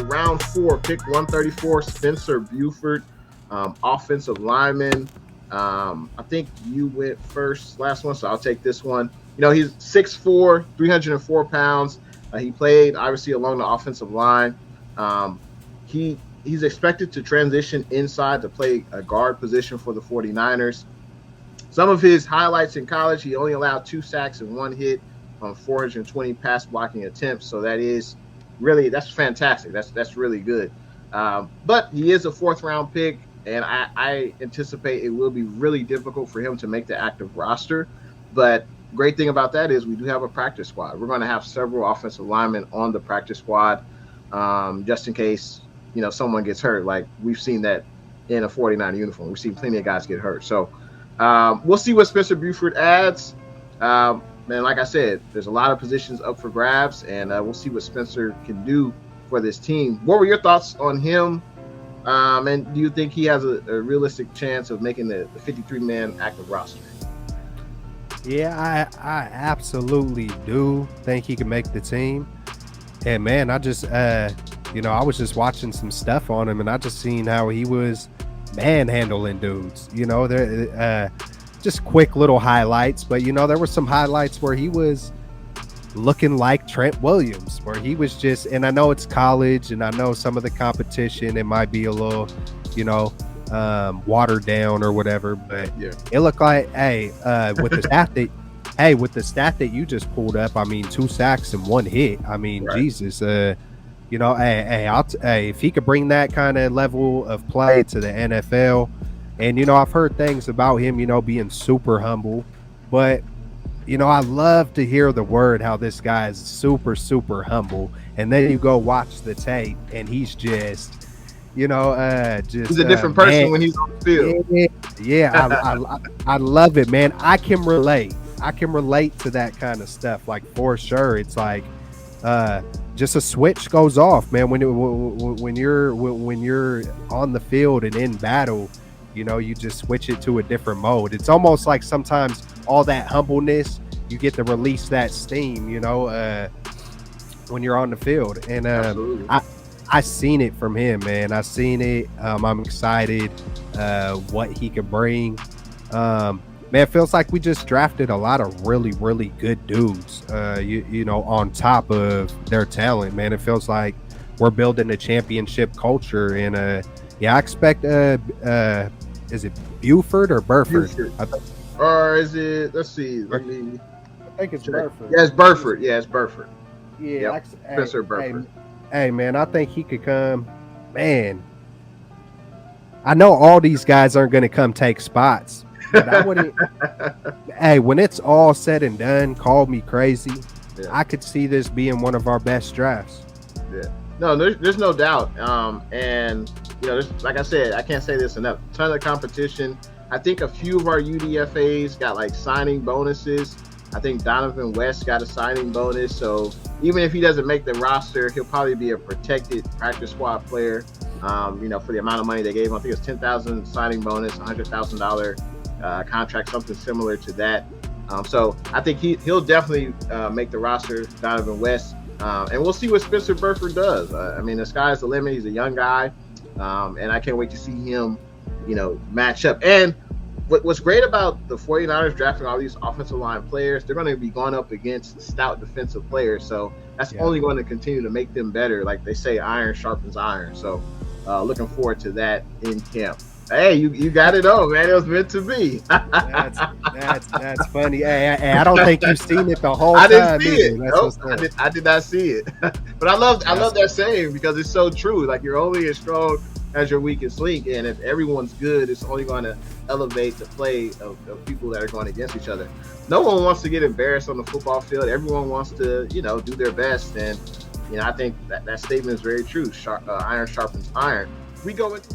round 4, pick 134, Spencer Buford, offensive lineman. I think you went first last one, so I'll take this one. He's 6'4", 304 pounds. He played, obviously, along the offensive line. He's expected to transition inside to play a guard position for the 49ers. Some of his highlights in college, he only allowed 2 sacks and 1 hit on 420 pass blocking attempts. So that's fantastic. That's really good. But he is a 4th-round pick, and I anticipate it will be really difficult for him to make the active roster. But great thing about that is we do have a practice squad. We're going to have several offensive linemen on the practice squad, just in case someone gets hurt. Like we've seen that in a 49er uniform. We've seen plenty of guys get hurt. So we'll see what Spencer Buford adds. And like I said, there's a lot of positions up for grabs, and we'll see what Spencer can do for this team. What were your thoughts on him? And do you think he has a realistic chance of making the 53-man active roster? Yeah, I absolutely do think he can make the team. And man, I just, I was just watching some stuff on him, and I just seen how he was manhandling dudes. Just quick little highlights, but there were some highlights where he was looking like Trent Williams, where he was just, and I know it's college, and I know some of the competition, it might be a little, watered down or whatever, but yeah, it looked like, with the stat that you just pulled up, I mean, 2 sacks and 1 hit. I mean, right. Jesus, if he could bring that kind of level of play to the NFL, and I've heard things about him, being super humble, but I love to hear the word how this guy is super, super humble, and then you go watch the tape, and he's just. He's a different person when he's on the field. Yeah, I love it, man. I can relate to that kind of stuff, like for sure. It's like just a switch goes off, man. When you're on the field and in battle, you just switch it to a different mode. It's almost like sometimes all that humbleness, you get to release that steam, when you're on the field. And I seen it from him, man. I seen it. I'm excited what he could bring. Man, it feels like we just drafted a lot of really, really good dudes, on top of their talent, man. It feels like we're building a championship culture. And, I expect, is it Buford or Burford? Or is it, let's see. I think it's Burford. Yeah, it's Burford. Yeah, it's Burford. Yeah, yep. Spencer Burford. Hey, man, I think he could come. Man, I know all these guys aren't going to come take spots, but I wouldn't. Hey, when it's all said and done, call me crazy. Yeah. I could see this being one of our best drafts. Yeah. No, there's no doubt. And, like I said, I can't say this enough. Ton of competition. I think a few of our UDFAs got like signing bonuses. I think Donovan West got a signing bonus. So even if he doesn't make the roster, he'll probably be a protected practice squad player, for the amount of money they gave him. I think it's $10,000 signing bonus, $100,000 contract, something similar to that. So I think he'll definitely make the roster, Donovan West. And we'll see what Spencer Burford does. The sky's the limit. He's a young guy. And I can't wait to see him, match up. And what's great about the 49ers drafting all these offensive line players, they're going to be going up against stout defensive players. So that's only going to continue to make them better. Like they say, iron sharpens iron. So looking forward to that in camp. Hey, you got it on, man. It was meant to be. That's funny. Hey, I don't think you've seen it the whole time. I didn't see it. Nope, I did not see it. But I love that saying because it's so true. Like you're only as strong as your weakest link, and if everyone's good, it's only going to elevate the play of people that are going against each other. No one wants to get embarrassed on the football field. Everyone wants to, do their best, and I think that statement is very true. Iron sharpens iron. We go into